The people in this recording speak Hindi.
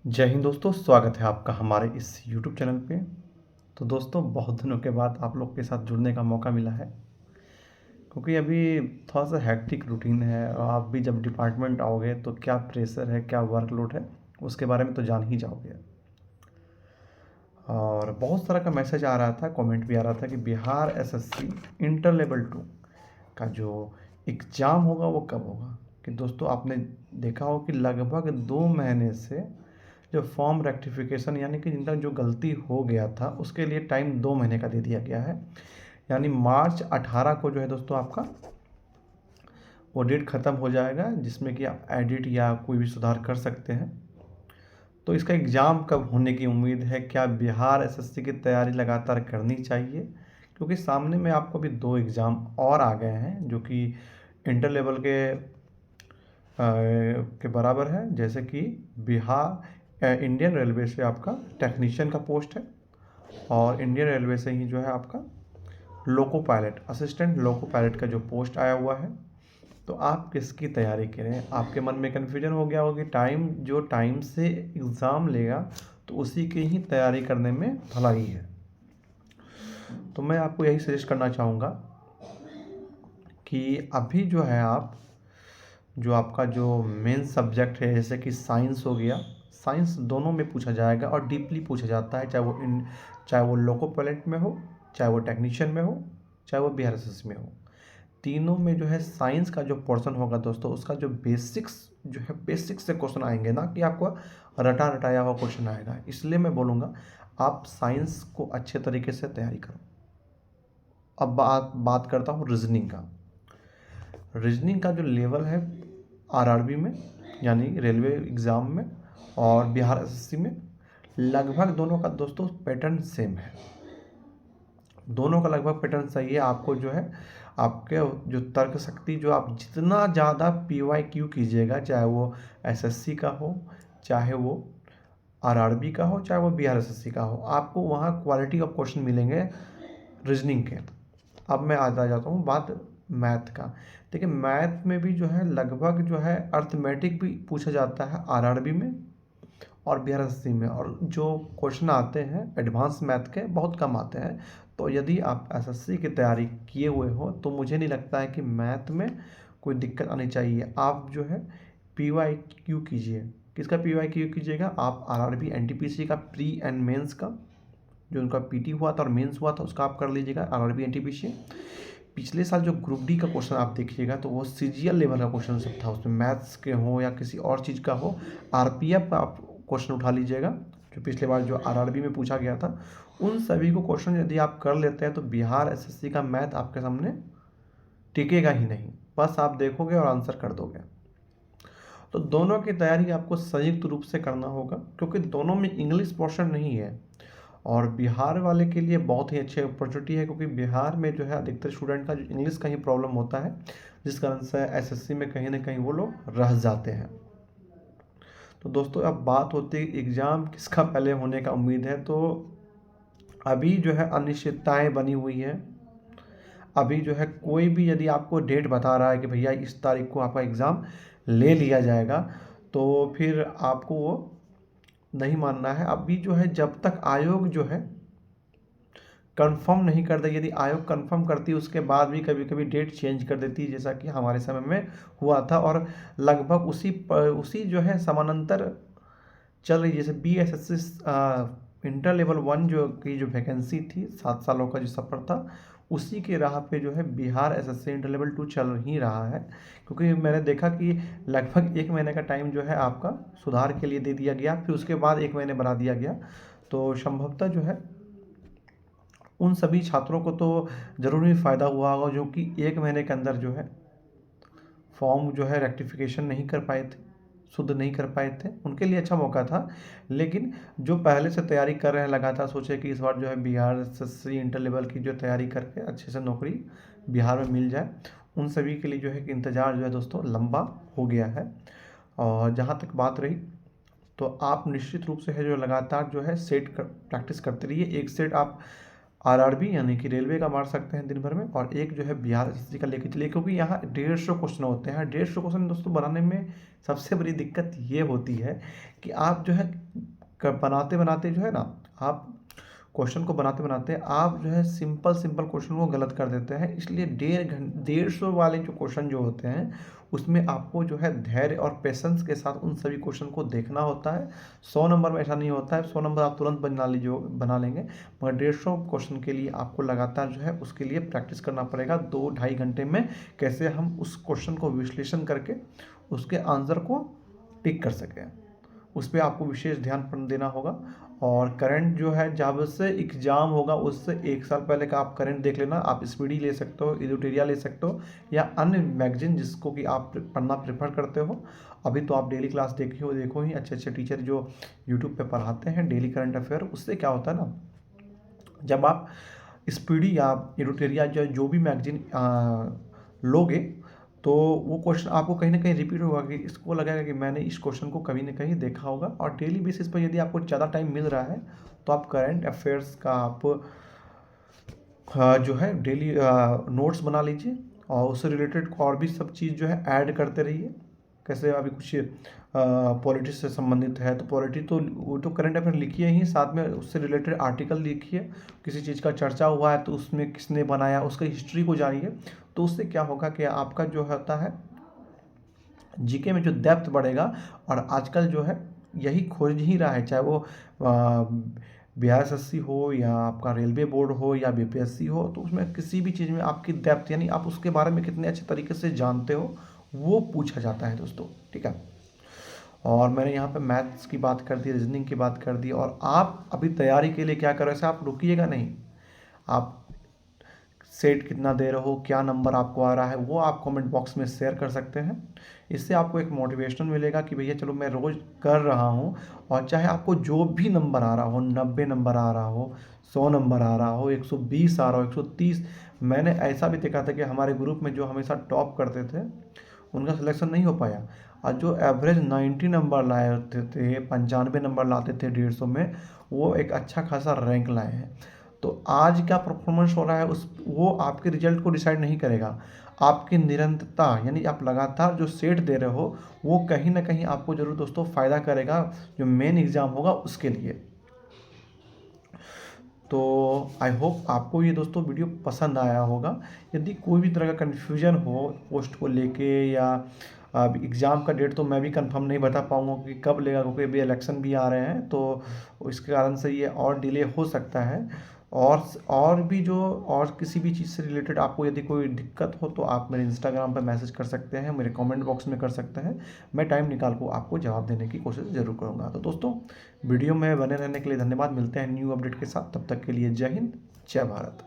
जय हिंद दोस्तों, स्वागत है आपका हमारे इस यूट्यूब चैनल पे। तो दोस्तों, बहुत दिनों के बाद आप लोग के साथ जुड़ने का मौका मिला है, क्योंकि अभी थोड़ा-सा हेक्टिक रूटीन है और आप भी जब डिपार्टमेंट आओगे तो क्या प्रेशर है, क्या वर्कलोड है, उसके बारे में तो जान ही जाओगे। और बहुत सारा का मैसेज आ रहा था, कमेंट भी आ रहा था कि बिहार एसएससी इंटर लेवल 2 का जो एग्ज़ाम होगा वो कब होगा। कि दोस्तों, आपने देखा हो कि लगभग 2 महीने से जो फॉर्म रेक्टिफिकेशन यानी कि जिनका जो गलती हो गया था उसके लिए टाइम 2 महीने का दे दिया गया है। यानी मार्च 18 को जो है दोस्तों आपका वो डेट ख़त्म हो जाएगा, जिसमें कि आप एडिट या कोई भी सुधार कर सकते हैं। तो इसका एग्ज़ाम कब होने की उम्मीद है? क्या बिहार एसएससी की तैयारी लगातार करनी चाहिए? क्योंकि सामने में आपको भी 2 एग्ज़ाम और आ गए हैं जो कि इंटर लेवल के बराबर है। जैसे कि इंडियन रेलवे से आपका टेक्नीशियन का पोस्ट है, और इंडियन रेलवे से ही जो है आपका loco pilot, assistant loco pilot का जो पोस्ट आया हुआ है। तो आप किसकी तैयारी करें? आपके मन में कन्फ्यूजन हो गया होगा कि जो टाइम से एग्ज़ाम लेगा तो उसी की ही तैयारी करने में भलाई है। तो मैं आपको यही सजेस्ट करना चाहूँगा कि अभी जो है आप जो आपका जो मेन सब्जेक्ट है, जैसे कि साइंस हो गया, साइंस दोनों में पूछा जाएगा और डीपली पूछा जाता है, चाहे वो लोको पायलट में हो, चाहे वो टेक्नीशियन में हो, चाहे वो बीआरएसएस में हो। तीनों में जो है साइंस का जो पोर्शन होगा दोस्तों, उसका जो बेसिक्स जो है, बेसिक्स से क्वेश्चन आएंगे, ना कि आपको रटा रटाया हुआ क्वेश्चन आएगा। इसलिए मैं बोलूँगा आप साइंस को अच्छे तरीके से तैयारी करो। अब बात करता हूँ रीजनिंग का। रीजनिंग का जो लेवल है आरआरबी में, यानी रेलवे एग्ज़ाम में, और बिहार एसएससी में, लगभग दोनों का दोस्तों पैटर्न सेम है। दोनों का लगभग पैटर्न सही है। आपको जो है आपके जो तर्क शक्ति, जो आप जितना ज़्यादा पीवाईक्यू कीजिएगा, चाहे वो एसएससी का हो, चाहे वो आरआरबी का हो, चाहे वो बिहार एसएससी का हो, आपको वहाँ क्वालिटी ऑफ क्वेश्चन मिलेंगे रीजनिंग के। अब मैं आ जाता हूँ बात मैथ का। देखिए, मैथ में भी जो है लगभग जो है अर्थमेटिक भी पूछा जाता है आरआरबी में और बिहार एसएससी में, और जो क्वेश्चन आते हैं एडवांस मैथ के बहुत कम आते हैं। तो यदि आप एसएससी की तैयारी किए हुए हो तो मुझे नहीं लगता है कि मैथ में कोई दिक्कत आनी चाहिए। आप जो है पीवाईक्यू कीजिए। किसका पीवाईक्यू कीजिएगा? आप आरआरबी एनटीपीसी का प्री एंड मेंस का, जो उनका पीटी हुआ था और मेंस हुआ था, उसका आप कर लीजिएगा आरआरबी एनटीपीसी। पिछले साल जो ग्रुप डी का क्वेश्चन आप देखिएगा तो वो सीजीएल लेवल का क्वेश्चन सब था, उसमें मैथ्स के हो या किसी और चीज़ का हो। आरपीएफ का आप क्वेश्चन उठा लीजिएगा, जो पिछले बार जो आरआरबी में पूछा गया था। उन सभी को क्वेश्चन यदि आप कर लेते हैं तो बिहार एसएससी का मैथ आपके सामने टिकेगा ही नहीं, बस आप देखोगे और आंसर कर दोगे। तो दोनों की तैयारी आपको संयुक्त रूप से करना होगा, क्योंकि दोनों में इंग्लिश पोर्शन नहीं है। और बिहार वाले के लिए बहुत ही अच्छी अपॉर्चुनिटी है, क्योंकि बिहार में जो है अधिकतर स्टूडेंट का जो इंग्लिश का ही प्रॉब्लम होता है, जिस कारण से एसएससी में कहीं ना कहीं वो लोग रह जाते हैं। तो दोस्तों, अब बात होती है एग्ज़ाम किसका पहले होने का उम्मीद है, तो अभी जो है अनिश्चितताएं बनी हुई है। अभी जो है कोई भी यदि आपको डेट बता रहा है कि भैया इस तारीख को आपका एग्ज़ाम ले लिया जाएगा, तो फिर आपको वो नहीं मानना है। अभी जो है जब तक आयोग जो है कंफर्म नहीं कर दे, यदि आयोग कंफर्म करती है उसके बाद भी कभी कभी डेट चेंज कर देती है, जैसा कि हमारे समय में हुआ था, और लगभग उसी जो है समानांतर चल रही। जैसे B S S inter level 1 जो वैकेंसी थी, 7 सालों का जो सफ़र था, उसी के राह पे जो है बिहार एसएससी इंटर लेवल 2 चल ही रहा है। क्योंकि मैंने देखा कि लगभग 1 महीने का टाइम जो है आपका सुधार के लिए दे दिया गया, फिर उसके बाद 1 महीने बढ़ा दिया गया। तो संभवतः जो है उन सभी छात्रों को तो ज़रूर ही फ़ायदा हुआ होगा जो कि 1 महीने के अंदर जो है फॉर्म जो है रेक्टिफिकेशन नहीं कर पाए थे, शुद्ध नहीं कर पाए थे, उनके लिए अच्छा मौका था। लेकिन जो पहले से तैयारी कर रहे हैं लगातार, सोचे कि इस बार जो है बिहार एसएससी इंटर लेवल की जो तैयारी करके अच्छे से नौकरी बिहार में मिल जाए, उन सभी के लिए जो है कि इंतज़ार जो है दोस्तों लंबा हो गया है। और जहाँ तक बात रही, तो आप निश्चित रूप से है जो लगातार जो है सेट कर प्रैक्टिस करते रहिए। एक सेट आप आरआरबी यानी कि रेलवे का मार सकते हैं दिन भर में, और एक जो है बिहार एसएससी का लेके चलिए, क्योंकि यहाँ 150 क्वेश्चन होते हैं। 150 क्वेश्चन दोस्तों बनाने में सबसे बड़ी दिक्कत ये होती है कि आप जो है बनाते बनाते जो है ना, आप क्वेश्चन को बनाते बनाते आप जो है सिंपल सिंपल क्वेश्चन को गलत कर देते हैं। इसलिए 150 वाले जो क्वेश्चन जो होते हैं उसमें आपको जो है धैर्य और पेशेंस के साथ उन सभी क्वेश्चन को देखना होता है। 100 नंबर में ऐसा नहीं होता है, 100 नंबर आप तुरंत बना लेंगे, मगर 150 क्वेश्चन के लिए आपको लगातार जो है उसके लिए प्रैक्टिस करना पड़ेगा। 2-2.5 घंटे में कैसे हम उस क्वेश्चन को विश्लेषण करके उसके आंसर को टिक कर सकें, उस पर आपको विशेष ध्यान देना होगा। और करंट जो है जब से एग्ज़ाम होगा उससे 1 साल पहले का आप करंट देख लेना। आप स्पीडी ले सकते हो, एडिटोरिया ले सकते हो, या अन्य मैगजीन जिसको कि आप पढ़ना प्रेफर करते हो। अभी तो आप डेली क्लास देखो ही, अच्छे अच्छे टीचर जो यूट्यूब पे पढ़ाते हैं डेली करंट अफेयर। उससे क्या होता है ना, जब आप स्पीडी या एडिटोरिया जो भी मैगजीन लोगे तो वो क्वेश्चन आपको कहीं ना कहीं रिपीट होगा, कि इसको लगेगा कि मैंने इस क्वेश्चन को कभी ना कहीं देखा होगा। और डेली बेसिस पर यदि आपको ज़्यादा टाइम मिल रहा है तो आप करंट अफेयर्स का आप जो है डेली नोट्स बना लीजिए, और उससे रिलेटेड और भी सब चीज़ जो है ऐड करते रहिए। कैसे अभी कुछ पॉलिटिक्स से संबंधित है तो पॉलिटिक्स तो वो तो करंट अफेयर लिखिए ही, साथ में उससे रिलेटेड आर्टिकल लिखिए। किसी चीज़ का चर्चा हुआ है तो उसमें किसने बनाया, उसका हिस्ट्री को जानिए। तो उससे क्या होगा कि आपका जो होता है जीके में जो डेप्थ बढ़ेगा। और आजकल जो है यही खोज ही रहा है, चाहे वो बिहार एसएससी हो या आपका रेलवे बोर्ड हो या बीपीएससी हो, तो उसमें किसी भी चीज़ में आपकी डेप्थ यानी आप उसके बारे में कितने अच्छे तरीके से जानते हो वो पूछा जाता है दोस्तों, ठीक है। और मैंने यहाँ पे मैथ्स की बात कर दी, रीजनिंग की बात कर दी, और आप अभी तैयारी के लिए क्या करो, ऐसे आप रुकिएगा नहीं। आप सेट कितना दे रहे हो, क्या नंबर आपको आ रहा है, वो आप कमेंट बॉक्स में शेयर कर सकते हैं। इससे आपको एक मोटिवेशन मिलेगा कि भैया चलो मैं रोज़ कर रहा हूँ। और चाहे आपको जो भी नंबर आ रहा हो, 90 नंबर आ रहा हो, 100 नंबर आ रहा हो, 120 आ रहा हो, 130, मैंने ऐसा भी देखा था कि हमारे ग्रुप में जो हमेशा टॉप करते थे उनका सिलेक्शन नहीं हो पाया, और जो एवरेज 90 नंबर लाए होते थे, 95 नंबर लाते थे 150 में, वो एक अच्छा खासा रैंक लाए हैं। तो आज क्या परफॉर्मेंस हो रहा है उस वो आपके रिजल्ट को डिसाइड नहीं करेगा। आपकी निरंतरता यानी आप लगातार जो सेट दे रहे हो वो कहीं ना कहीं आपको जरूर दोस्तों फ़ायदा करेगा जो मेन एग्ज़ाम होगा उसके लिए। तो आई होप आपको ये दोस्तों वीडियो पसंद आया होगा। यदि कोई भी तरह का कन्फ्यूजन हो पोस्ट को लेके, या अब एग्ज़ाम का डेट तो मैं भी कंफर्म नहीं बता पाऊँगा कि कब लेगा, क्योंकि अभी इलेक्शन भी आ रहे हैं तो इसके कारण से ये और डिले हो सकता है। और भी जो और किसी भी चीज़ से रिलेटेड आपको यदि कोई दिक्कत हो तो आप मेरे इंस्टाग्राम पर मैसेज कर सकते हैं, मेरे कमेंट बॉक्स में कर सकते हैं। मैं टाइम निकाल को आपको जवाब देने की कोशिश ज़रूर करूँगा। तो दोस्तों वीडियो में बने रहने के लिए धन्यवाद। मिलते हैं न्यू अपडेट के साथ, तब तक के लिए जय हिंद, जय भारत।